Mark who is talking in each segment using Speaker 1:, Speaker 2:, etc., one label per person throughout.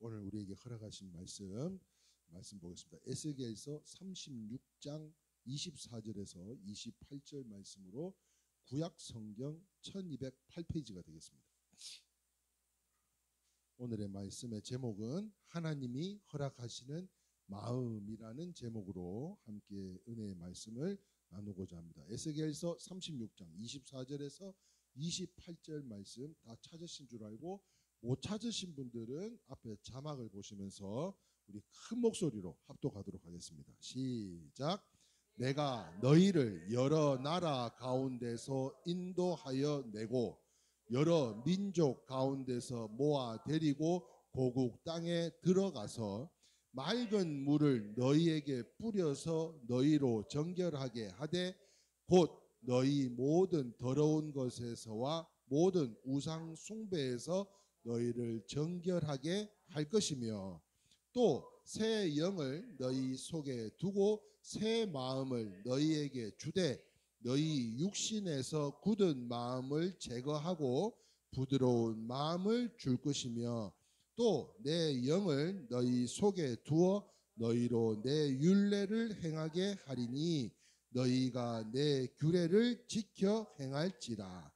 Speaker 1: 오늘 우리에게 허락하신 말씀 보겠습니다. 에스겔서 36장 24절에서 28절 말씀으로 구약 성경 1208페이지가 되겠습니다. 오늘의 말씀의 제목은 하나님이 허락하시는 마음이라는 제목으로 함께 은혜의 말씀을 나누고자 합니다. 에스겔서 36장 24절에서 28절 말씀 다 찾으신 줄 알고 못 찾으신 분들은 앞에 자막을 보시면서 우리 큰 목소리로 합독하도록 하겠습니다. 시작. 내가 너희를 여러 나라 가운데서 인도하여 내고 여러 민족 가운데서 모아 데리고 고국 땅에 들어가서 맑은 물을 너희에게 뿌려서 너희로 정결하게 하되 곧 너희 모든 더러운 것에서와 모든 우상 숭배에서 너희를 정결하게 할 것이며 또 새 영을 너희 속에 두고 새 마음을 너희에게 주되 너희 육신에서 굳은 마음을 제거하고 부드러운 마음을 줄 것이며 또 내 영을 너희 속에 두어 너희로 내 율례를 행하게 하리니 너희가 내 규례를 지켜 행할지라.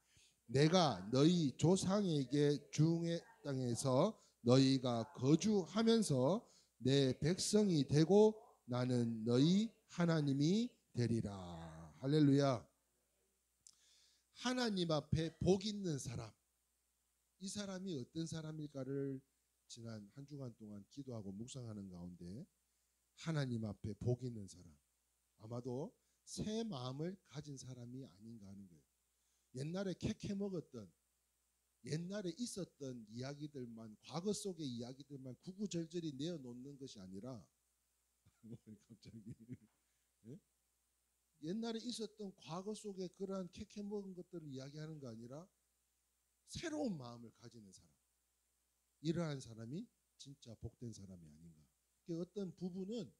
Speaker 1: 내가 너희 조상에게 중의 땅에서 너희가 거주하면서 내 백성이 되고 나는 너희 하나님이 되리라. 할렐루야. 하나님 앞에 복 있는 사람, 이 사람이 어떤 사람일까를 지난 한 주간 동안 기도하고 묵상하는 가운데 하나님 앞에 복 있는 사람, 아마도 새 마음을 가진 사람이 아닌가 하는 거예요. 옛날에 캐캐 먹었던, 옛날에 있었던 이야기들만, 과거 속의 이야기들만 구구절절히 내어놓는 것이 아니라 갑자기 옛날에 있었던 과거 속에 그러한 캐캐 먹은 것들을 이야기하는 거 아니라 새로운 마음을 가지는 사람, 이러한 사람이 진짜 복된 사람이 아닌가. 어떤 부부는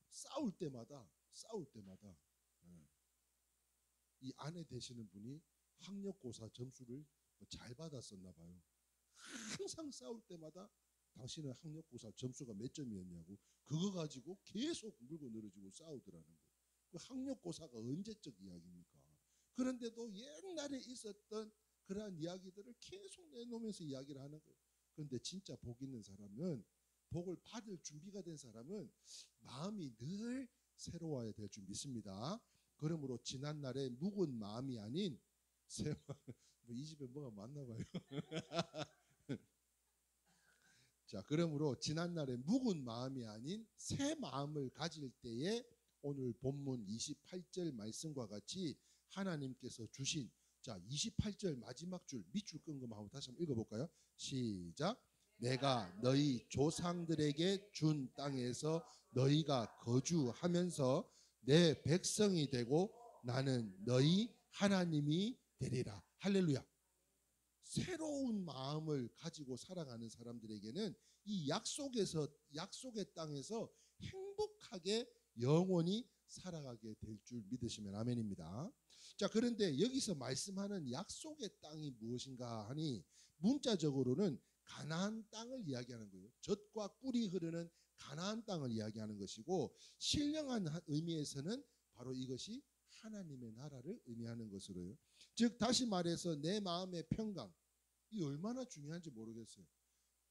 Speaker 1: 싸울 때마다 이 아내 되시는 분이 학력고사 점수를 잘 받았었나 봐요. 항상 싸울 때마다 당신은 학력고사 점수가 몇 점이었냐고 그거 가지고 계속 물고 늘어지고 싸우더라는 거예요. 그 학력고사가 언제적 이야기입니까? 그런데도 옛날에 있었던 그러한 이야기들을 계속 내놓으면서 이야기를 하는 거예요. 그런데 진짜 복 있는 사람은, 복을 받을 준비가 된 사람은 마음이 늘 새로워야 될 줄 믿습니다. 그러므로 지난날의 묵은 마음이 아닌 새 마음, 이 집에 뭐가 많나 봐요. 자, 그러므로 지난날의 묵은 마음이 아닌 새 마음을 가질 때에 오늘 본문 28절 말씀과 같이 하나님께서 주신, 자, 28절 마지막 줄 밑줄 끈 것만 한번 다시 한번 읽어볼까요? 시작. 내가 너희 조상들에게 준 땅에서 너희가 거주하면서 내 백성이 되고 나는 너희 하나님이 되리라. 할렐루야. 새로운 마음을 가지고 살아가는 사람들에게는 이 약속의 땅에서 행복하게 영원히 살아가게 될 줄 믿으시면 아멘입니다. 자, 그런데 여기서 말씀하는 약속의 땅이 무엇인가 하니 문자적으로는 가나안 땅을 이야기하는 거예요. 젖과 꿀이 흐르는 가나안 땅을 이야기하는 것이고, 신령한 의미에서는 바로 이것이 하나님의 나라를 의미하는 것으로요. 즉 다시 말해서 내 마음의 평강, 이 얼마나 중요한지 모르겠어요.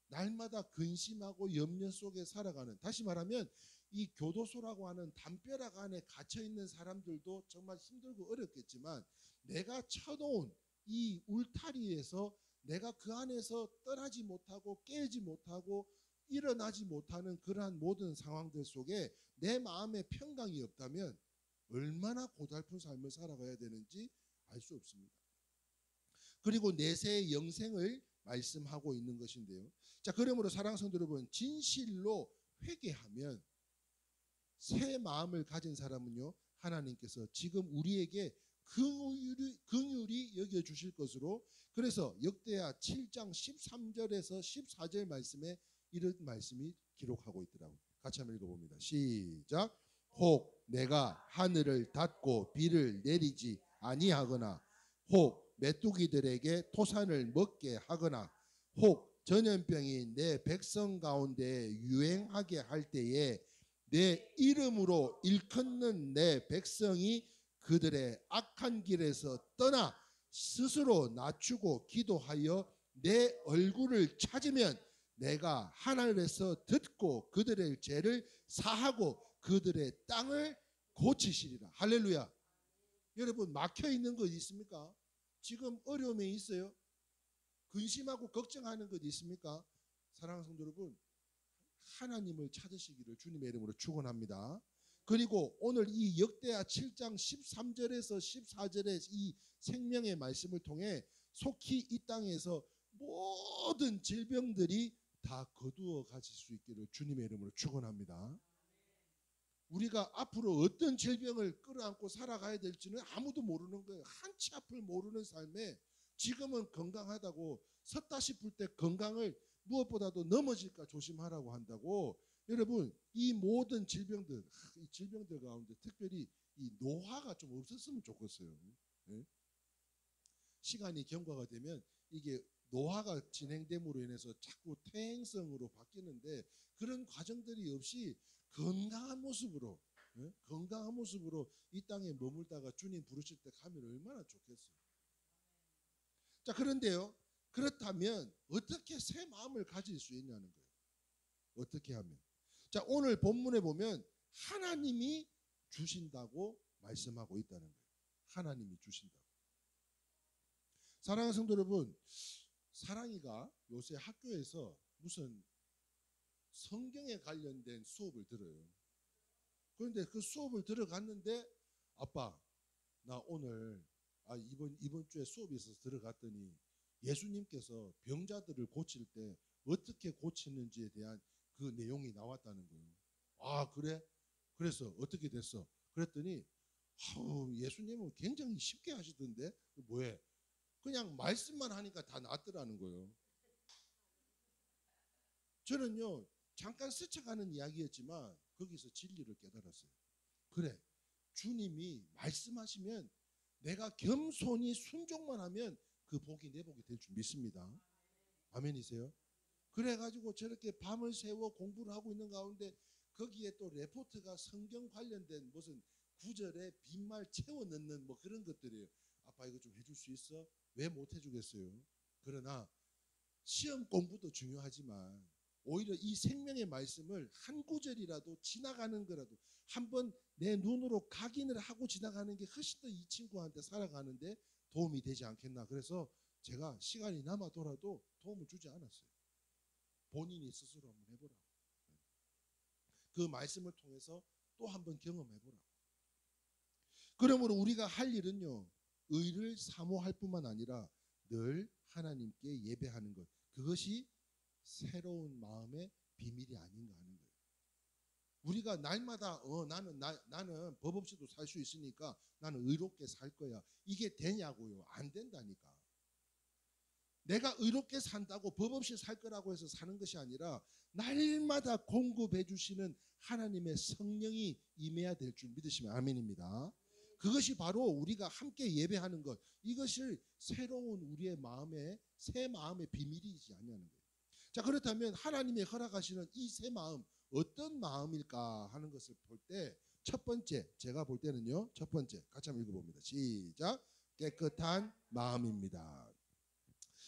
Speaker 1: 날마다 근심하고 염려 속에 살아가는, 다시 말하면 이 교도소라고 하는 담벼락 안에 갇혀 있는 사람들도 정말 힘들고 어렵겠지만 내가 쳐놓은 이 울타리에서 내가 그 안에서 떠나지 못하고 깨지 못하고 일어나지 못하는 그러한 모든 상황들 속에 내 마음의 평강이 없다면 얼마나 고달픈 삶을 살아가야 되는지 알 수 없습니다. 그리고 내세의 영생을 말씀하고 있는 것인데요. 자, 그러므로 사랑하는 성도 여러분, 진실로 회개하면 새 마음을 가진 사람은요, 하나님께서 지금 우리에게 긍휼히 여겨주실 것으로, 그래서 역대하 7장 13절에서 14절 말씀에 이런 말씀이 기록하고 있더라고요. 같이 한번 읽어봅니다. 시작. 혹 내가 하늘을 닫고 비를 내리지 아니하거나 혹 메뚜기들에게 토산을 먹게 하거나 혹 전염병이 내 백성 가운데 유행하게 할 때에 내 이름으로 일컫는 내 백성이 그들의 악한 길에서 떠나 스스로 낮추고 기도하여 내 얼굴을 찾으면 내가 하늘에서 듣고 그들의 죄를 사하고 그들의 땅을 고치시리라. 할렐루야. 여러분, 막혀 있는 것 있습니까? 지금 어려움이 있어요? 근심하고 걱정하는 것 있습니까? 사랑하는 성도 여러분, 하나님을 찾으시기를 주님의 이름으로 축원합니다. 그리고 오늘 이 역대하 7장 13절에서 14절의 이 생명의 말씀을 통해 속히 이 땅에서 모든 질병들이 다 거두어 가실 수 있기를 주님의 이름으로 축원합니다. 우리가 앞으로 어떤 질병을 끌어안고 살아가야 될지는 아무도 모르는 거예요. 한치 앞을 모르는 삶에 지금은 건강하다고 섰다 싶을 때 건강을 무엇보다도 넘어질까 조심하라고 한다고. 여러분, 이 모든 질병들, 이 질병들 가운데 특별히 이 노화가 좀 없었으면 좋겠어요. 네? 시간이 경과가 되면 이게 노화가 진행됨으로 인해서 자꾸 퇴행성으로 바뀌는데 그런 과정들이 없이 건강한 모습으로, 네? 건강한 모습으로 이 땅에 머물다가 주님 부르실 때 가면 얼마나 좋겠어요. 자, 그런데요, 그렇다면 어떻게 새 마음을 가질 수 있냐는 거예요. 어떻게 하면? 자, 오늘 본문에 보면 하나님이 주신다고 말씀하고 있다는 거예요. 하나님이 주신다고. 사랑하는 성도 여러분, 사랑이가 요새 학교에서 무슨 성경에 관련된 수업을 들어요. 그런데 그 수업을 들어갔는데 아빠, 나 오늘 이번 주에 수업이 있어서 들어갔더니 예수님께서 병자들을 고칠 때 어떻게 고치는지에 대한 그 내용이 나왔다는 거예요. 아, 그래? 그래서 어떻게 됐어? 그랬더니 예수님은 굉장히 쉽게 하시던데 뭐해? 그냥 말씀만 하니까 다 낫더라는 거예요. 저는요, 잠깐 스쳐가는 이야기였지만 거기서 진리를 깨달았어요. 그래, 주님이 말씀하시면 내가 겸손히 순종만 하면 그 복이 내 복이 될 줄 믿습니다. 아멘이세요? 그래가지고 저렇게 밤을 새워 공부를 하고 있는 가운데 거기에 또 레포트가 성경 관련된 무슨 구절에 빈말 채워 넣는 뭐 그런 것들이에요. 아빠 이거 좀 해줄 수 있어? 왜 못 해주겠어요? 그러나 시험 공부도 중요하지만 오히려 이 생명의 말씀을 한 구절이라도 지나가는 거라도 한번 내 눈으로 각인을 하고 지나가는 게 훨씬 더 이 친구한테 살아가는데 도움이 되지 않겠나. 그래서 제가 시간이 남아도라도 도움을 주지 않았어요. 본인이 스스로 한번 해보라고. 그 말씀을 통해서 또 한번 경험해보라고. 그러므로 우리가 할 일은요, 의를 사모할 뿐만 아니라 늘 하나님께 예배하는 것, 그것이 새로운 마음의 비밀이 아닌가 하는 거예요. 우리가 날마다 나는 법 없이도 살 수 있으니까 나는 의롭게 살 거야, 이게 되냐고요? 안 된다니까. 내가 의롭게 산다고 법 없이 살 거라고 해서 사는 것이 아니라 날마다 공급해 주시는 하나님의 성령이 임해야 될 줄 믿으시면 아멘입니다. 그것이 바로 우리가 함께 예배하는 것, 이것을 새로운 우리의 마음의 새 마음의 비밀이지 않냐는 거예요. 자, 그렇다면 하나님이 허락하시는 이 새 마음 어떤 마음일까 하는 것을 볼 때 첫 번째, 제가 볼 때는요, 첫 번째 같이 한번 읽어봅니다. 시작. 깨끗한 마음입니다.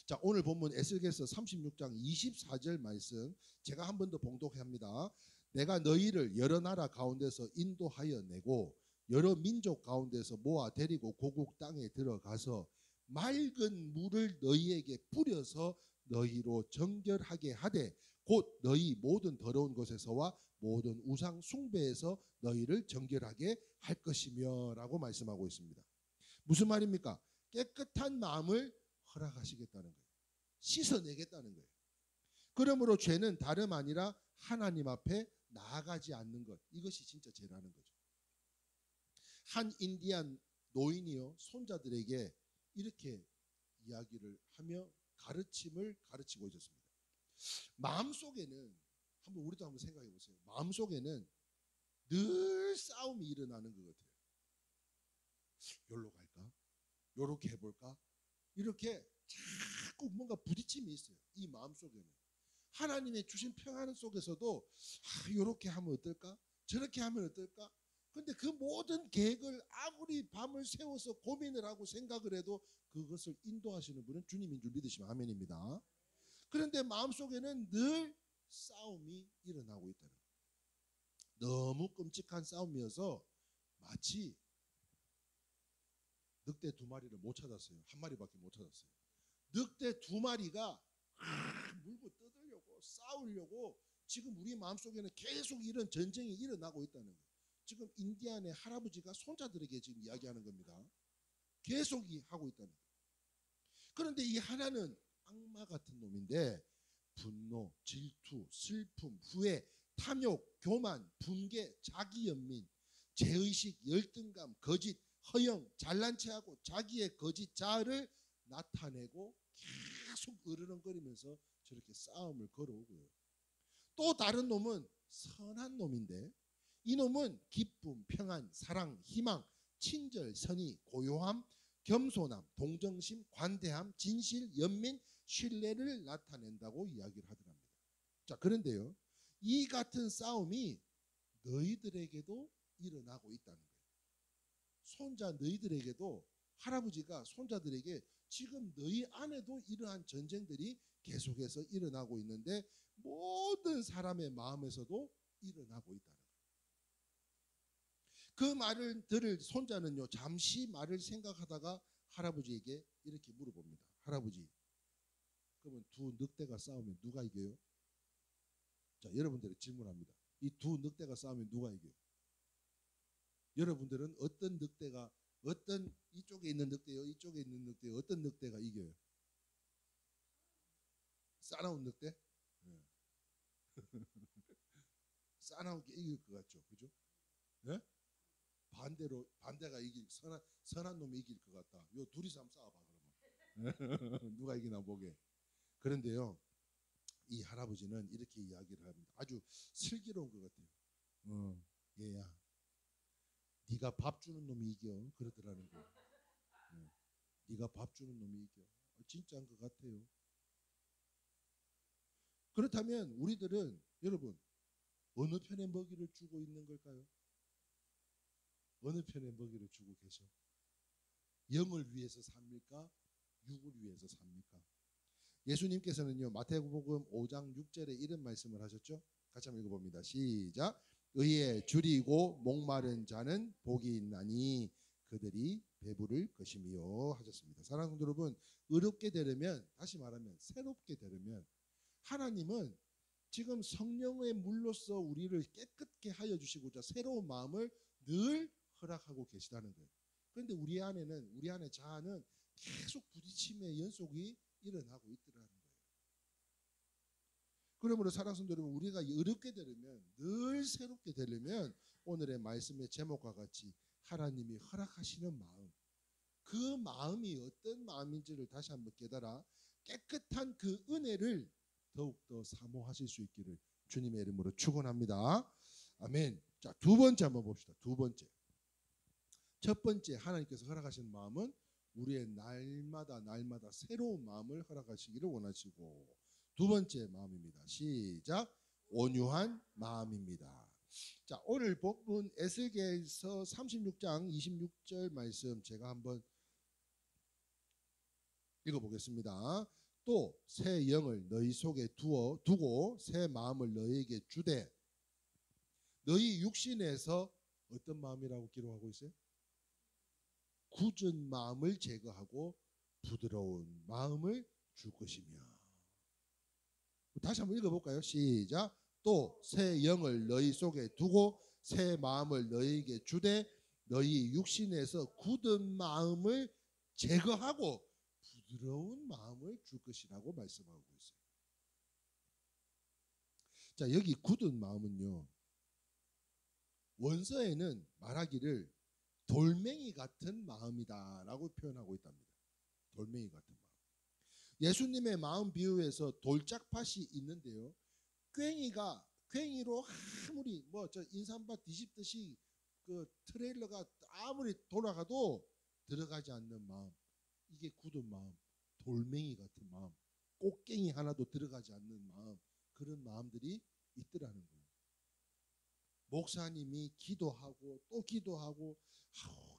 Speaker 1: 자, 오늘 본문 에스겔서 36장 24절 말씀 제가 한 번 더 봉독합니다. 내가 너희를 여러 나라 가운데서 인도하여 내고 여러 민족 가운데서 모아 데리고 고국 땅에 들어가서 맑은 물을 너희에게 뿌려서 너희로 정결하게 하되 곧 너희 모든 더러운 것에서와 모든 우상 숭배에서 너희를 정결하게 할 것이며 라고 말씀하고 있습니다. 무슨 말입니까? 깨끗한 마음을 허락하시겠다는 거예요. 씻어내겠다는 거예요. 그러므로 죄는 다름 아니라 하나님 앞에 나아가지 않는 것, 이것이 진짜 죄라는 거죠. 한 인디안 노인이요, 손자들에게 이렇게 이야기를 하며 가르침을 가르치고 있었습니다. 마음속에는 우리도 한번 생각해 보세요. 마음속에는 늘 싸움이 일어나는 것 같아요. 여기로 갈까? 요렇게 해볼까? 이렇게 자꾸 뭔가 부딪힘이 있어요. 이 마음 속에는. 하나님의 주신 평안 속에서도 이렇게 하면 어떨까? 저렇게 하면 어떨까? 근데 그 모든 계획을 아무리 밤을 새워서 고민을 하고 생각을 해도 그것을 인도하시는 분은 주님인 줄 믿으시면 아멘입니다. 그런데 마음속에는 늘 싸움이 일어나고 있다는 거예요. 너무 끔찍한 싸움이어서 마치 늑대 두 마리를 못 찾았어요. 한 마리밖에 못 찾았어요. 늑대 두 마리가 물고 뜯으려고 싸우려고 지금 우리 마음속에는 계속 이런 전쟁이 일어나고 있다는 거예요. 지금 인디안의 할아버지가 손자들에게 지금 이야기하는 겁니다. 계속 하고 있다는 거예요. 그런데 이 하나는 악마 같은 놈인데 분노, 질투, 슬픔, 후회, 탐욕, 교만, 분개, 자기연민, 죄의식, 열등감, 거짓, 허영, 잘난 체하고 자기의 거짓 자아를 나타내고 계속 으르렁거리면서 저렇게 싸움을 걸어오고요. 또 다른 놈은 선한 놈인데 이 놈은 기쁨, 평안, 사랑, 희망, 친절, 선의, 고요함, 겸손함, 동정심, 관대함, 진실, 연민, 신뢰를 나타낸다고 이야기를 하더랍니다. 자, 그런데요, 이 같은 싸움이 너희들에게도 일어나고 있다는 거예요. 손자 너희들에게도 할아버지가 손자들에게 지금 너희 안에도 이러한 전쟁들이 계속해서 일어나고 있는데 모든 사람의 마음에서도 일어나고 있다는 거예요. 그 말을 들을 손자는요, 잠시 말을 생각하다가 할아버지에게 이렇게 물어봅니다. 할아버지, 그러면 두 늑대가 싸우면 누가 이겨요? 자, 여러분들이 질문합니다. 이 두 늑대가 싸우면 누가 이겨요? 여러분들은 어떤 늑대가, 어떤 이쪽에 있는 늑대요, 이쪽에 있는 늑대요, 어떤 늑대가 이겨요? 싸나운 늑대? 네. 싸나운 게 이길 것 같죠, 그죠? 네? 반대로 반대가 선한 놈이 이길 것 같다. 요 둘이서 한번 싸워봐 그러면 누가 이기나 보게. 그런데요, 이 할아버지는 이렇게 이야기를 합니다. 아주 슬기로운 것 같아요. 얘야, 네가 밥 주는 놈이 이겨 그러더라는 거예요. 네가 밥 주는 놈이 이겨. 진짜인 것 같아요. 그렇다면 우리들은 여러분 어느 편의 먹이를 주고 있는 걸까요? 어느 편의 먹이를 주고 계셔? 영을 위해서 삽니까? 육을 위해서 삽니까? 예수님께서는요, 마태복음 5장 6절에 이런 말씀을 하셨죠. 같이 한번 읽어봅니다. 시작. 의에 줄이고 목마른 자는 복이 있나니 그들이 배부를 것이며 하셨습니다. 사랑하는 성도 여러분, 의롭게 되려면, 다시 말하면 새롭게 되려면 하나님은 지금 성령의 물로써 우리를 깨끗게 하여 주시고자 새로운 마음을 늘 허락하고 계시다는 거예요. 그런데 우리 안에 자아는 계속 부딪힘의 연속이 일어나고 있더라는 거예요. 그러므로 사랑하는 성도 여러분, 우리가 의롭게 되려면, 늘 새롭게 되려면 오늘의 말씀의 제목과 같이 하나님이 허락하시는 마음, 그 마음이 어떤 마음인지를 다시 한번 깨달아 깨끗한 그 은혜를 더욱더 사모하실 수 있기를 주님의 이름으로 축원합니다. 아멘. 자, 두 번째 한번 봅시다. 두 번째. 첫 번째, 하나님께서 허락하시는 마음은 우리의 날마다 새로운 마음을 허락하시기를 원하시고, 두 번째 마음입니다. 시작. 온유한 마음입니다. 자, 오늘 본문 에스겔서 36장 26절 말씀 제가 한번 읽어보겠습니다. 또 새 영을 너희 속에 두고 새 마음을 너희에게 주되, 너희 육신에서 어떤 마음이라고 기록하고 있어요? 굳은 마음을 제거하고 부드러운 마음을 줄 것이며. 다시 한번 읽어볼까요? 시작. 또 새 영을 너희 속에 두고 새 마음을 너희에게 주되 너희 육신에서 굳은 마음을 제거하고 부드러운 마음을 줄 것이라고 말씀하고 있어요. 자, 여기 굳은 마음은요, 원서에는 말하기를 돌멩이 같은 마음이다라고 표현하고 있답니다. 돌멩이 같은 마음. 예수님의 마음 비유에서 돌짝밭이 있는데요, 괭이로 아무리 저 인삼밭 뒤집듯이 그 트레일러가 아무리 돌아가도 들어가지 않는 마음, 이게 굳은 마음. 돌멩이 같은 마음, 꽃갱이 하나도 들어가지 않는 마음, 그런 마음들이 있더라는 거예요. 목사님이 기도하고 또 기도하고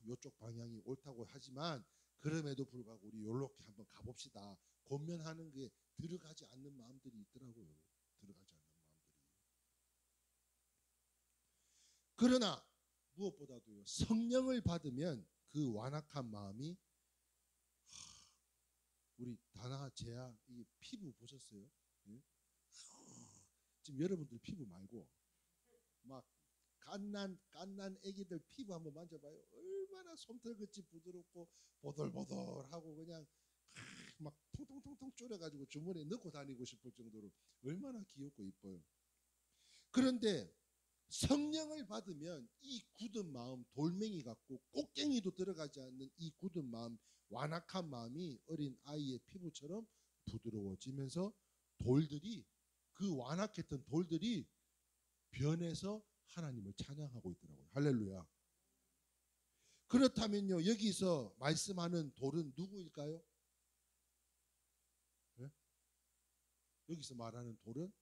Speaker 1: 이쪽 방향이 옳다고 하지만 그럼에도 불구하고 우리 요렇게 한번 가봅시다. 권면하는 게 들어가지 않는 마음들이 있더라고요. 들어가지 않는 마음들이. 그러나 무엇보다도요, 성령을 받으면 그 완악한 마음이, 우리 다나 제아 이 피부 보셨어요? 예? 지금 여러분들 피부 말고 막 갓난 애기들 피부 한번 만져봐요. 얼마나 솜털같이 부드럽고 보들보들하고 그냥 막 통통통통 졸여가지고 주머니에 넣고 다니고 싶을 정도로 얼마나 귀엽고 이뻐요. 그런데 성령을 받으면 이 굳은 마음, 돌멩이 같고 꽃갱이도 들어가지 않는 이 굳은 마음, 완악한 마음이 어린 아이의 피부처럼 부드러워지면서 돌들이, 그 완악했던 돌들이 변해서 하나님을 찬양하고 있더라고요. 할렐루야. 그렇다면요, 여기서 말씀하는 돌은 누구일까요? 네? 여기서 말하는 돌은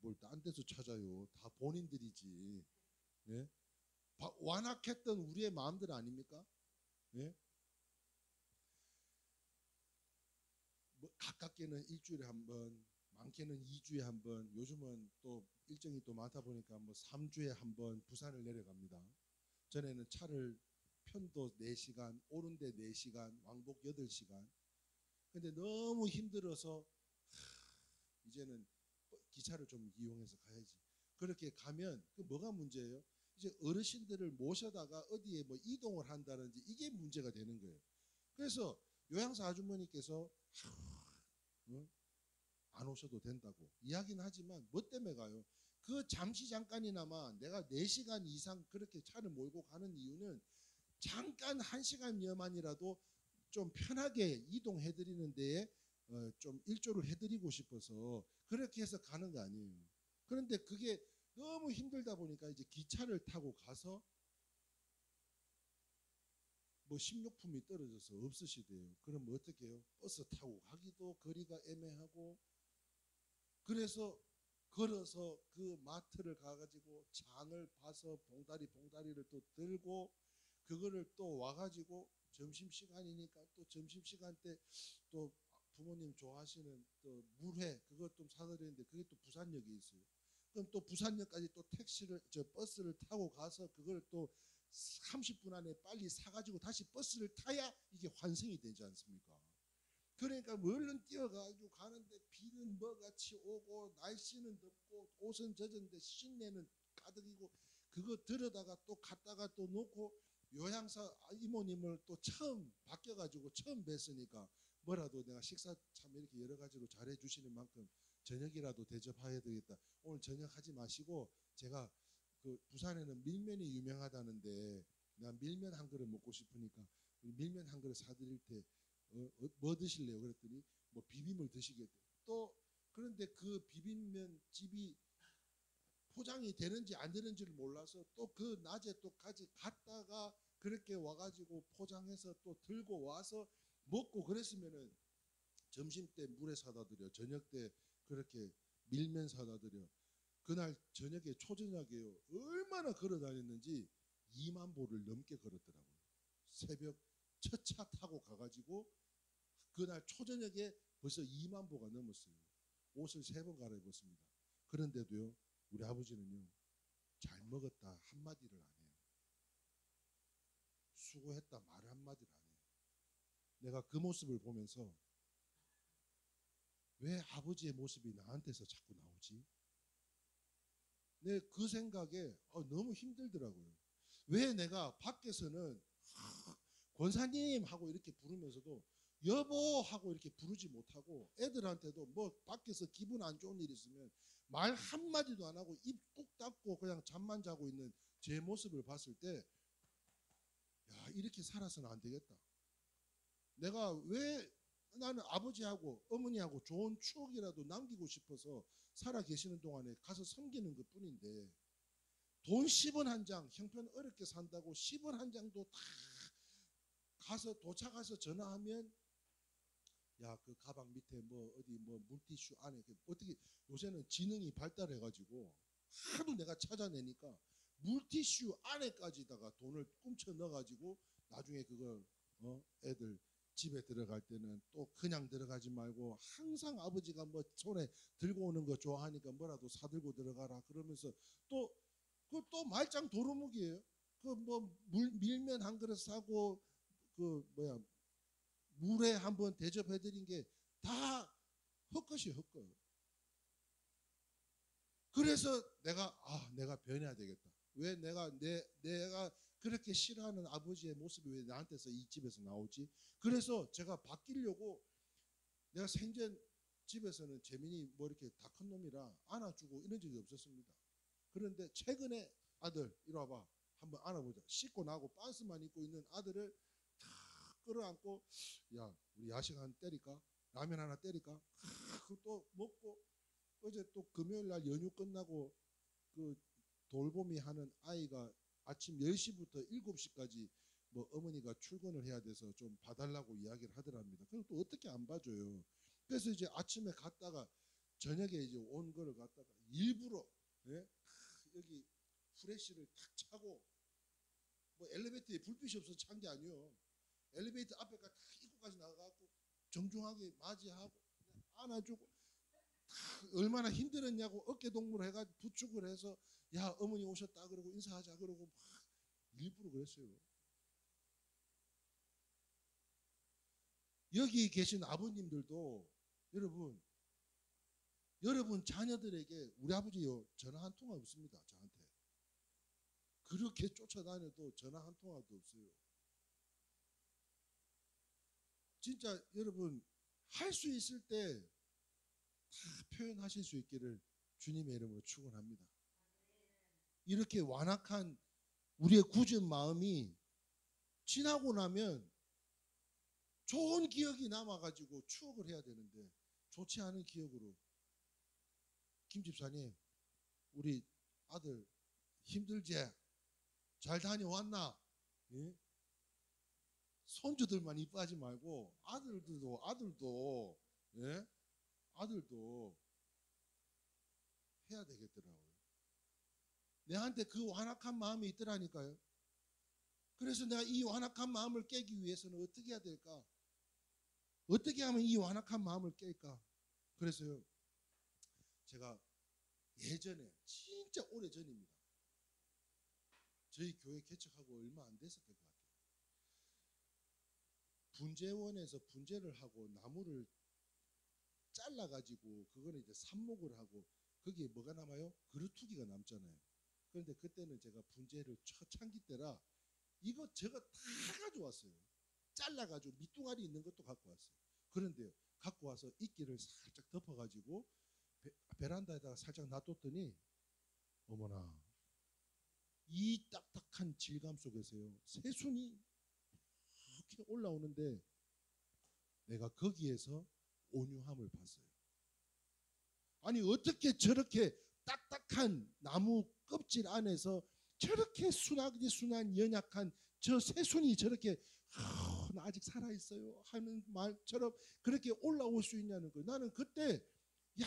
Speaker 1: 뭘 딴 데서 찾아요. 다 본인들이지. 네? 완악했던 우리의 마음들 아닙니까? 네? 뭐 가깝게는 일주일에 한 번, 많게는 2주에 한 번, 요즘은 또 일정이 또 많다 보니까 뭐 3주에 한 번 부산을 내려갑니다. 전에는 차를 편도 4시간, 오는데 4시간, 왕복 8시간. 근데 너무 힘들어서 이제는 기차를 좀 이용해서 가야지. 그렇게 가면 그 뭐가 문제예요? 이제 어르신들을 모셔다가 어디에 뭐 이동을 한다든지 이게 문제가 되는 거예요. 그래서 요양사 아주머니께서 안 오셔도 된다고 이야기는 하지만 뭐 때문에 가요? 그 잠시 잠깐이나마 내가 4시간 이상 그렇게 차를 몰고 가는 이유는 잠깐 1시간여만이라도 좀 편하게 이동해드리는 데에 좀 일조를 해드리고 싶어서 그렇게 해서 가는 거 아니에요. 그런데 그게 너무 힘들다 보니까 이제 기차를 타고 가서 뭐 식료품이 떨어져서 없으시대요. 그럼 뭐 어떻게 해요? 버스 타고 가기도 거리가 애매하고, 그래서 걸어서 그 마트를 가가지고 장을 봐서 봉다리를 또 들고 그거를 또 와가지고 점심시간이니까 또 점심시간 때 또 부모님 좋아하시는 또 물회 그것 좀 사드리는데 그게 또 부산역에 있어요. 그럼 또 부산역까지 또 버스를 타고 가서 그걸 또 30분 안에 빨리 사가지고 다시 버스를 타야 이게 환승이 되지 않습니까? 그러니까 얼른 뛰어가지고 가는데 비는 뭐같이 오고 날씨는 덥고 옷은 젖었는데 신내는 가득이고 그거 들여다가 또 갔다가 또 놓고 요양사 이모님을 또 처음 바뀌어가지고 처음 뵀으니까 뭐라도 내가 식사 참 이렇게 여러 가지로 잘해 주시는 만큼 저녁이라도 대접해야 되겠다. 오늘 저녁 하지 마시고 제가 그 부산에는 밀면이 유명하다는데 나 밀면 한 그릇 먹고 싶으니까 밀면 한 그릇 사드릴 때 뭐 드실래요? 그랬더니 뭐 비빔을 드시겠대. 또 그런데 그 비빔면 집이 포장이 되는지 안 되는지를 몰라서 또 그 낮에 또 갔다가 그렇게 와가지고 포장해서 또 들고 와서 먹고 그랬으면은 점심 때 물에 사다 드려, 저녁 때 그렇게 밀면 사다 드려. 그날 저녁에 초저녁에요. 얼마나 걸어 다녔는지 2만 보를 넘게 걸었더라고요. 새벽 첫 차 타고 가가지고 그날 초저녁에 벌써 2만 보가 넘었어요. 옷을 3번 갈아입었습니다. 그런데도요, 우리 아버지는요, 잘 먹었다 한마디를 안 해요. 수고했다 말 한마디를 안 해요. 내가 그 모습을 보면서 왜 아버지의 모습이 나한테서 자꾸 나오지? 내 그 생각에 너무 힘들더라고요. 왜 내가 밖에서는 권사님 하고 이렇게 부르면서도 여보 하고 이렇게 부르지 못하고 애들한테도 뭐 밖에서 기분 안 좋은 일 있으면 말 한마디도 안 하고 입 꾹 닫고 그냥 잠만 자고 있는 제 모습을 봤을 때 야, 이렇게 살아서는 안 되겠다. 내가 왜 나는 아버지하고 어머니하고 좋은 추억이라도 남기고 싶어서 살아 계시는 동안에 가서 섬기는 것 뿐인데 돈 10원 한 장, 형편 어렵게 산다고 10원 한 장도 다 가서 도착해서 전화하면 야, 그 가방 밑에 뭐 어디 뭐 물티슈 안에 어떻게 요새는 지능이 발달해가지고 하도 내가 찾아내니까 물티슈 안에까지다가 돈을 꿈쳐 넣어가지고 나중에 그걸 애들 집에 들어갈 때는 또 그냥 들어가지 말고 항상 아버지가 뭐 손에 들고 오는 거 좋아하니까 뭐라도 사들고 들어가라 그러면서 또 그 또 말짱 도루묵이에요. 그 뭐 밀면 한 그릇 사고 그 뭐야 물에 한번 대접해드린 게 다 헛것이 헛것. 그래서 내가 변해야 되겠다. 왜 내가 그렇게 싫어하는 아버지의 모습이 왜 나한테서 이 집에서 나오지? 그래서 제가 바뀌려고 내가 생전 집에서는 재민이 뭐 이렇게 다 큰 놈이라 안아주고 이런 적이 없었습니다. 그런데 최근에 아들 이리 와봐 한번 안아보자. 씻고 나고 빤스만 입고 있는 아들을 탁 끌어안고 야 우리 야식 한 때릴까? 라면 하나 때릴까? 또 먹고 어제 또 금요일 날 연휴 끝나고 그 돌보미 하는 아이가 아침 10시부터 7시까지 뭐 어머니가 출근을 해야 돼서 좀 봐달라고 이야기를 하더랍니다. 그럼 또 어떻게 안 봐줘요. 그래서 이제 아침에 갔다가 저녁에 이제 온 거를 갖다가 일부러 예? 여기 프레쉬를 탁 차고 뭐 엘리베이터에 불빛이 없어서 찬 게 아니에요. 엘리베이터 앞에까지 다 입구까지 나가갖고 정중하게 맞이하고 안아주고 얼마나 힘들었냐고 어깨 동무를 해가지고 부축을 해서 야 어머니 오셨다 그러고 인사하자 그러고 막 일부러 그랬어요. 여기 계신 아버님들도 여러분 자녀들에게 우리 아버지요 전화 한 통화 없습니다. 저한테 그렇게 쫓아다녀도 전화 한 통화도 없어요. 진짜 여러분 할 수 있을 때 다 표현하실 수 있기를 주님의 이름으로 축원합니다. 이렇게 완악한 우리의 굳은 마음이 지나고 나면 좋은 기억이 남아가지고 추억을 해야 되는데 좋지 않은 기억으로 김 집사님 우리 아들 힘들지? 잘 다녀왔나? 예? 손주들만 이뻐하지 말고 아들도 예? 아들도 해야 되겠더라고요. 내한테 그 완악한 마음이 있더라니까요. 그래서 내가 이 완악한 마음을 깨기 위해서는 어떻게 해야 될까? 어떻게 하면 이 완악한 마음을 깰까? 그래서요. 제가 예전에 진짜 오래전입니다. 저희 교회 개척하고 얼마 안 됐었던 것 같아요. 분재원에서 분재를 하고 나무를 잘라가지고 그거는 이제 삽목을 하고 거기에 뭐가 남아요? 그루투기가 남잖아요. 그런데 그때는 제가 분재를 초창기 때라 이것저것 다 가져왔어요. 잘라가지고 밑둥아리 있는 것도 갖고 왔어요. 그런데 갖고 와서 이끼를 살짝 덮어가지고 베란다에다가 살짝 놔뒀더니 어머나 이 딱딱한 질감 속에서요 새순이 이렇게 올라오는데 내가 거기에서 온유함을 봤어요. 아니 어떻게 저렇게 딱딱한 나무 껍질 안에서 저렇게 순한 연약한 저 새순이 저렇게 나 아직 살아있어요 하는 말처럼 그렇게 올라올 수 있냐는 거예요. 나는 그때 야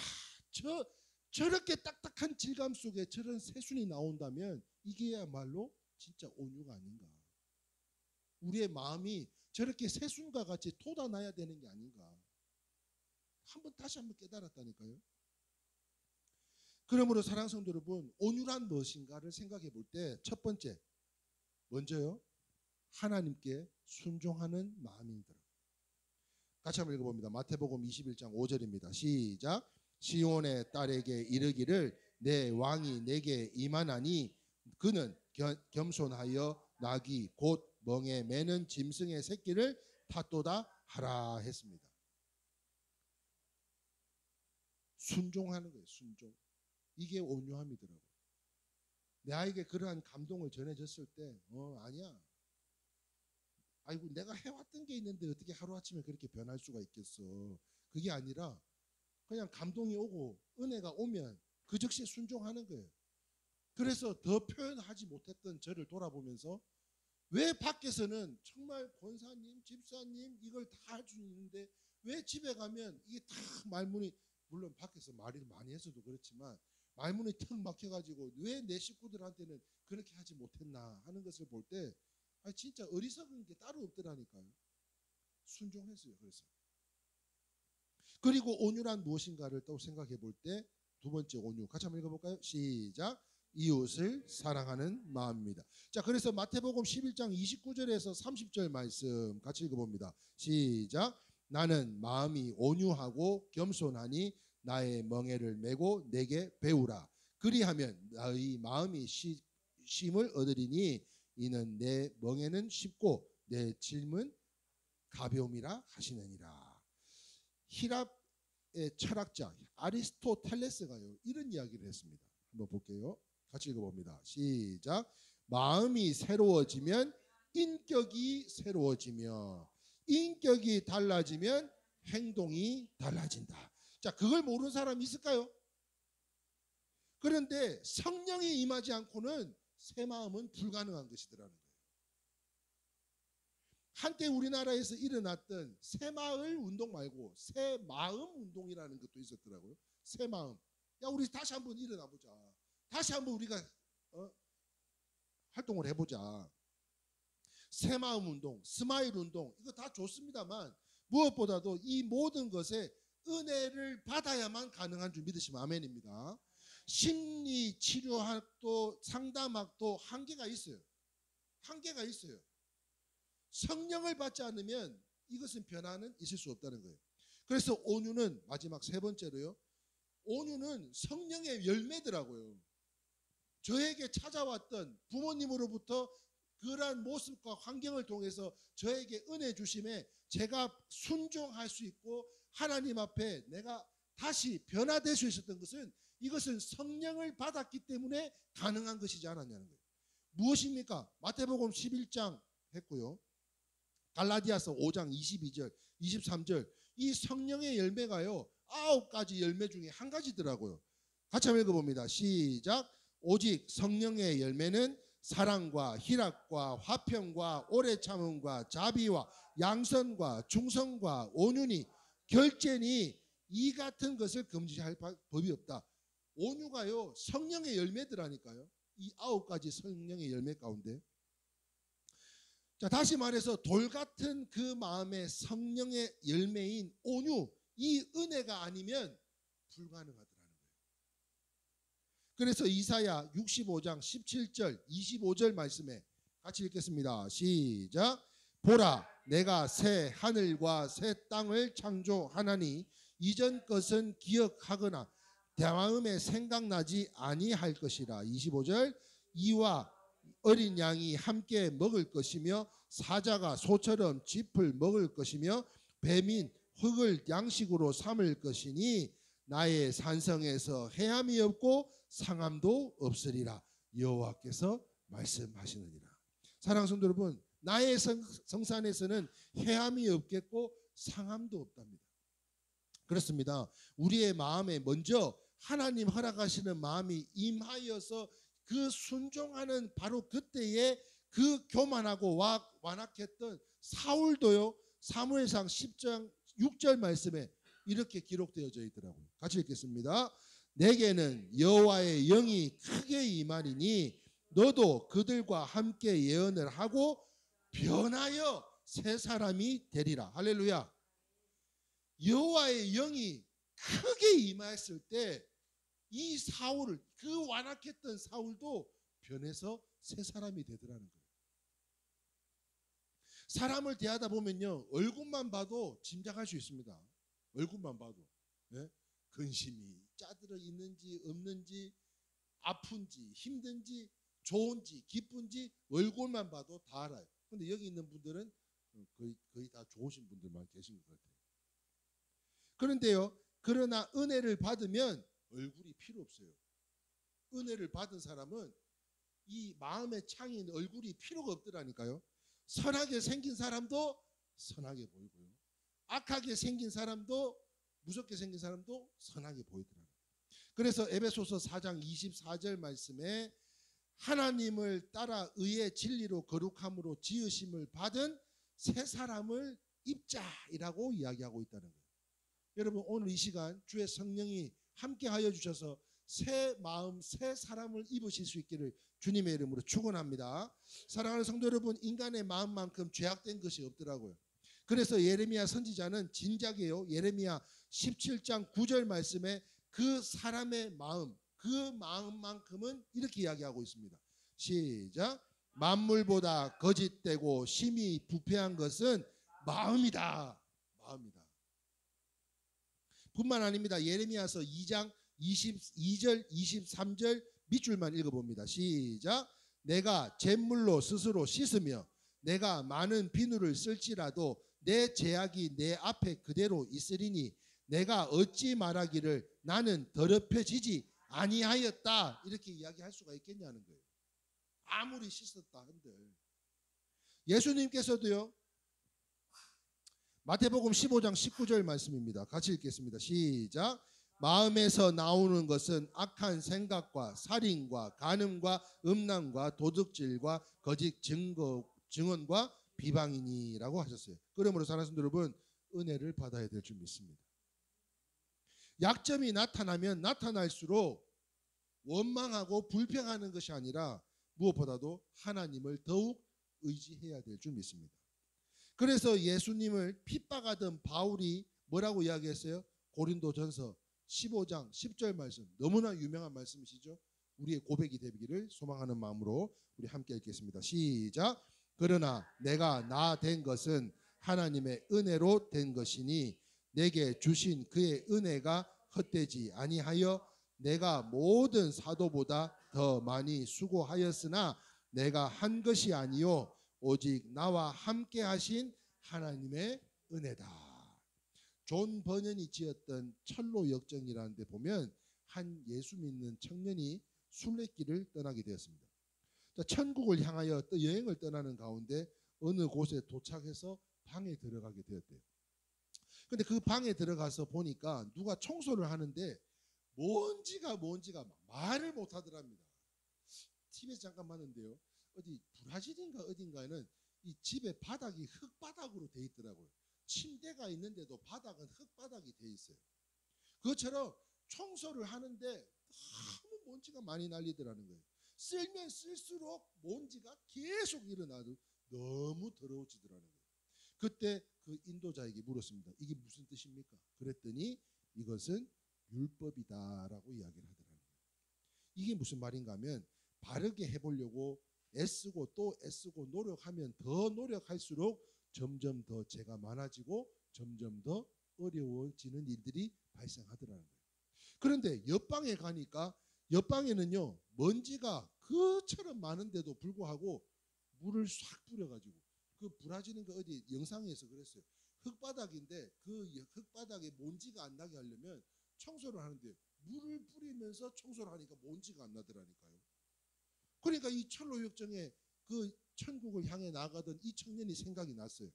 Speaker 1: 저렇게 딱딱한 질감 속에 저런 새순이 나온다면 이게야말로 진짜 온유가 아닌가. 우리의 마음이 저렇게 새순과 같이 돋아나야 되는 게 아닌가. 다시 한번 깨달았다니까요. 그러므로 사랑하는 성도 여러분, 온유란 무엇인가를 생각해 볼 때 첫 번째, 먼저요, 하나님께 순종하는 마음이더라. 같이 한번 읽어봅니다. 마태복음 21장 5절입니다. 시작. 시온의 딸에게 이르기를 내 왕이 내게 임하나니 그는 겸손하여 나귀 곧 멍에 매는 짐승의 새끼를 탔도다 하라 했습니다. 순종하는 거예요. 순종. 이게 온유함이더라고요. 내 아이에게 그러한 감동을 전해줬을 때 아니야. 아이고 내가 해왔던 게 있는데 어떻게 하루아침에 그렇게 변할 수가 있겠어. 그게 아니라 그냥 감동이 오고 은혜가 오면 그 즉시 순종하는 거예요. 그래서 더 표현하지 못했던 저를 돌아보면서 왜 밖에서는 정말 권사님, 집사님 이걸 다 할 수 있는데 왜 집에 가면 이게 다 말문이, 물론 밖에서 말을 많이 해서도 그렇지만 말문이 턱 막혀가지고 왜 내 식구들한테는 그렇게 하지 못했나 하는 것을 볼 때 진짜 어리석은 게 따로 없더라니까요. 순종했어요. 그래서 그리고 온유란 무엇인가를 또 생각해 볼 때 두 번째 온유 같이 한번 읽어볼까요? 시작. 이웃을 사랑하는 마음입니다. 자, 그래서 마태복음 11장 29절에서 30절 말씀 같이 읽어봅니다. 시작. 나는 마음이 온유하고 겸손하니 나의 멍에를 메고 내게 배우라. 그리하면 너희 마음이 쉼을 얻으리니 이는 내 멍에는 쉽고 내 짐은 가벼움이라 하시느니라. 히랍의 철학자 아리스토텔레스가요 이런 이야기를 했습니다. 한번 볼게요. 같이 읽어봅니다. 시작. 마음이 새로워지면 인격이 새로워지며 인격이 달라지면 행동이 달라진다. 자, 그걸 모르는 사람이 있을까요? 그런데 성령이 임하지 않고는 새 마음은 불가능한 것이더라는 거예요. 한때 우리나라에서 일어났던 새마을 운동 말고 새마음 운동이라는 것도 있었더라고요. 새마음. 야, 우리 다시 한번 일어나 보자. 다시 한번 우리가 활동을 해보자. 새마음 운동, 스마일 운동 이거 다 좋습니다만 무엇보다도 이 모든 것에 은혜를 받아야만 가능한 줄 믿으시면 아멘입니다. 심리 치료학도 상담학도 한계가 있어요. 한계가 있어요. 성령을 받지 않으면 이것은 변화는 있을 수 없다는 거예요. 그래서 온유는 마지막 세 번째로요. 온유는 성령의 열매더라고요. 저에게 찾아왔던 부모님으로부터 그러한 모습과 환경을 통해서 저에게 은혜 주심에 제가 순종할 수 있고 하나님 앞에 내가 다시 변화될 수 있었던 것은 이것은 성령을 받았기 때문에 가능한 것이지 않았냐는 거예요. 무엇입니까? 마태복음 11장 했고요. 갈라디아서 5장 22절, 23절 이 성령의 열매가요 9가지 열매 중에 한 가지더라고요. 같이 한번 읽어봅니다. 시작. 오직 성령의 열매는 사랑과 희락과 화평과 오래 참음과 자비와 양선과 중성과 온유니 결제니 이 같은 것을 금지할 법이 없다. 온유가요 성령의 열매더라니까요. 이 9가지 성령의 열매 가운데. 자, 다시 말해서 돌 같은 그 마음의 성령의 열매인 온유, 이 은혜가 아니면 불가능하더라는 거예요. 그래서 이사야 65장 17절 25절 말씀에 같이 읽겠습니다. 시작. 보라, 내가 새 하늘과 새 땅을 창조하나니 이전 것은 기억하거나 대마음에 생각나지 아니할 것이라. 25절. 이와 어린 양이 함께 먹을 것이며 사자가 소처럼 짚을 먹을 것이며 뱀인 흙을 양식으로 삼을 것이니 나의 산성에서 해함이 없고 상함도 없으리라. 여호와께서 말씀하시느니라. 사랑하는 성도 여러분, 나의 성산에서는 해함이 없겠고 상함도 없답니다. 그렇습니다. 우리의 마음에 먼저 하나님 허락하시는 마음이 임하여서 그 순종하는 바로 그때에 그 교만하고 완악했던 사울도요 사무엘상 10장 6절 말씀에 이렇게 기록되어져 있더라고요. 같이 읽겠습니다. 내게는 여호와의 영이 크게 임하리니 너도 그들과 함께 예언을 하고 변하여 새 사람이 되리라. 할렐루야. 여호와의 영이 크게 임하였을 때 이 사울을 그 완악했던 사울도 변해서 새 사람이 되더라는 거예요. 사람을 대하다 보면요 얼굴만 봐도 짐작할 수 있습니다. 얼굴만 봐도 근심이 짜들어 있는지 없는지 아픈지 힘든지 좋은지 기쁜지 얼굴만 봐도 다 알아요. 근데 여기 있는 분들은 거의 다 좋으신 분들만 계신 것 같아요. 그런데요 그러나 은혜를 받으면 얼굴이 필요 없어요. 은혜를 받은 사람은 이 마음의 창인 얼굴이 필요가 없더라니까요. 선하게 생긴 사람도 선하게 보이고요. 악하게 생긴 사람도 무섭게 생긴 사람도 선하게 보이더라고요. 그래서 에베소서 4장 24절 말씀에 하나님을 따라 의의 진리로 거룩함으로 지으심을 받은 새 사람을 입자이라고 이야기하고 있다는 거예요. 여러분 오늘 이 시간 주의 성령이 함께하여 주셔서 새 마음, 새 사람을 입으실 수 있기를 주님의 이름으로 축원합니다. 사랑하는 성도 여러분, 인간의 마음만큼 죄악된 것이 없더라고요. 그래서 예레미야 선지자는 진작에요. 예레미야 17장 9절 말씀에 그 사람의 마음, 그 마음만큼은 이렇게 이야기하고 있습니다. 시작. 만물보다 거짓되고 심히 부패한 것은 마음이다. 마음이다. 뿐만 아닙니다. 예레미야서 2장 22절 23절 밑줄만 읽어봅니다. 시작. 내가 잿물로 스스로 씻으며 내가 많은 비누를 쓸지라도 내 죄악이 내 앞에 그대로 있으리니 내가 어찌 말하기를 나는 더럽혀지지 아니하였다. 이렇게 이야기할 수가 있겠냐는 거예요. 아무리 씻었다 한들. 예수님께서도요. 마태복음 15장 19절 말씀입니다. 같이 읽겠습니다. 시작. 마음에서 나오는 것은 악한 생각과 살인과 간음과 음란과 도둑질과 거짓 증언과 비방이니라고 하셨어요. 그러므로 사랑하는 성도 여러분, 은혜를 받아야 될 줄 믿습니다. 약점이 나타나면 나타날수록 원망하고 불평하는 것이 아니라 무엇보다도 하나님을 더욱 의지해야 될 줄 믿습니다. 그래서 예수님을 핍박하던 바울이 뭐라고 이야기했어요? 고린도전서 15장 10절 말씀, 너무나 유명한 말씀이시죠. 우리의 고백이 되기를 소망하는 마음으로 우리 함께 읽겠습니다. 시작. 그러나 내가 나 된 것은 하나님의 은혜로 된 것이니 내게 주신 그의 은혜가 헛되지 아니하여 내가 모든 사도보다 더 많이 수고하였으나 내가 한 것이 아니요 오직 나와 함께 하신 하나님의 은혜다. 존 버년이 지었던 철로 역정이라는 데 보면 한 예수 믿는 청년이 순례길을 떠나게 되었습니다. 천국을 향하여 또 여행을 떠나는 가운데 어느 곳에 도착해서 방에 들어가게 되었대요. 근데 그 방에 들어가서 보니까 누가 청소를 하는데 먼지가 말을 못 하더랍니다. TV에서 잠깐 봤는데요. 어디 브라질인가 어딘가에는 이 집의 바닥이 흙바닥으로 돼 있더라고요. 침대가 있는데도 바닥은 흙바닥이 돼 있어요. 그것처럼 청소를 하는데 너무 먼지가 많이 날리더라는 거예요. 쓸면 쓸수록 먼지가 계속 일어나도 너무 더러워지더라는 거예요. 그때 그 인도자에게 물었습니다. 이게 무슨 뜻입니까? 그랬더니 이것은 율법이다라고 이야기를 하더라는 거예요. 이게 무슨 말인가 하면 바르게 해보려고 애쓰고 또 애쓰고 노력하면 더 노력할수록 점점 더 죄가 많아지고 점점 더 어려워지는 일들이 발생하더라는 거예요. 그런데 옆방에 가니까 옆방에는요 먼지가 그처럼 많은데도 불구하고 물을 싹 뿌려가지고 그 브라질인가 어디 영상에서 그랬어요. 흙바닥인데 그 흙바닥에 먼지가 안 나게 하려면 청소를 하는데 물을 뿌리면서 청소를 하니까 먼지가 안 나더라니까요. 그러니까 이 철로역정에 그 천국을 향해 나가던 이 청년이 생각이 났어요.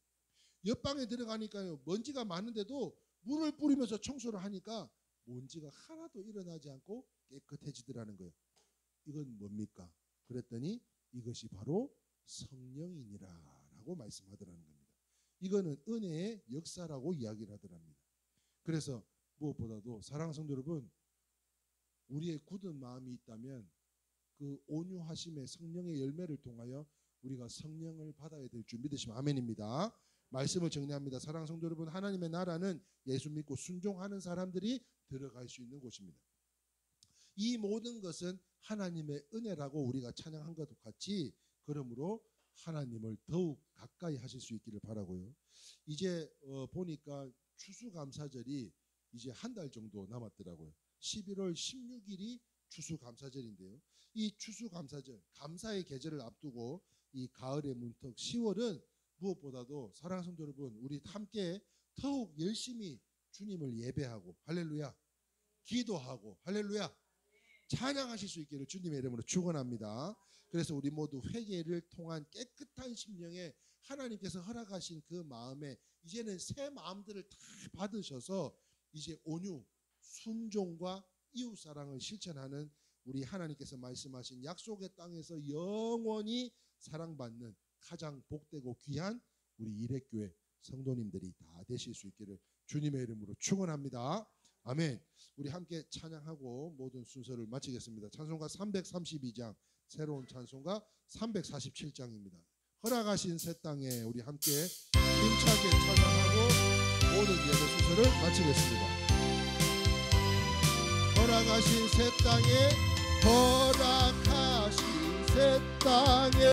Speaker 1: 옆방에 들어가니까요 먼지가 많은데도 물을 뿌리면서 청소를 하니까 먼지가 하나도 일어나지 않고 깨끗해지더라는 거예요. 이건 뭡니까? 그랬더니 이것이 바로 성령이니라라고 말씀하더라는 겁니다. 이거는 은혜의 역사라고 이야기를 하더랍니다. 그래서 무엇보다도 사랑하는 성도 여러분, 우리의 굳은 마음이 있다면 그 온유하심의 성령의 열매를 통하여 우리가 성령을 받아야 될 줄 믿으시면 아멘입니다. 말씀을 정리합니다. 사랑하는 성도 여러분, 하나님의 나라는 예수 믿고 순종하는 사람들이 들어갈 수 있는 곳입니다. 이 모든 것은 하나님의 은혜라고 우리가 찬양한 것과 같이 그러므로 하나님을 더욱 가까이 하실 수 있기를 바라고요. 이제 보니까 추수감사절이 이제 한 달 정도 남았더라고요. 11월 16일이 추수감사절인데요. 이 추수감사절, 감사의 계절을 앞두고 이 가을의 문턱 10월은 무엇보다도 사랑하는 성도 여러분, 우리 함께 더욱 열심히 주님을 예배하고 할렐루야, 기도하고 할렐루야, 찬양하실 수 있기를 주님의 이름으로 축원합니다. 그래서 우리 모두 회개를 통한 깨끗한 심령에 하나님께서 허락하신 그 마음에 이제는 새 마음들을 다 받으셔서 이제 온유, 순종과 이웃사랑을 실천하는 우리 하나님께서 말씀하신 약속의 땅에서 영원히 사랑받는 가장 복되고 귀한 우리 이레교회 성도님들이 다 되실 수 있기를 주님의 이름으로 축원합니다. 아멘. 우리 함께 찬양하고 모든 순서를 마치겠습니다. 찬송가 332장, 새로운 찬송가 347장입니다. 허락하신 새 땅에 우리 함께 힘차게 찬양하고 모든 예배 순서를 마치겠습니다. 허락하신 새 땅에, 허락하신 새 땅에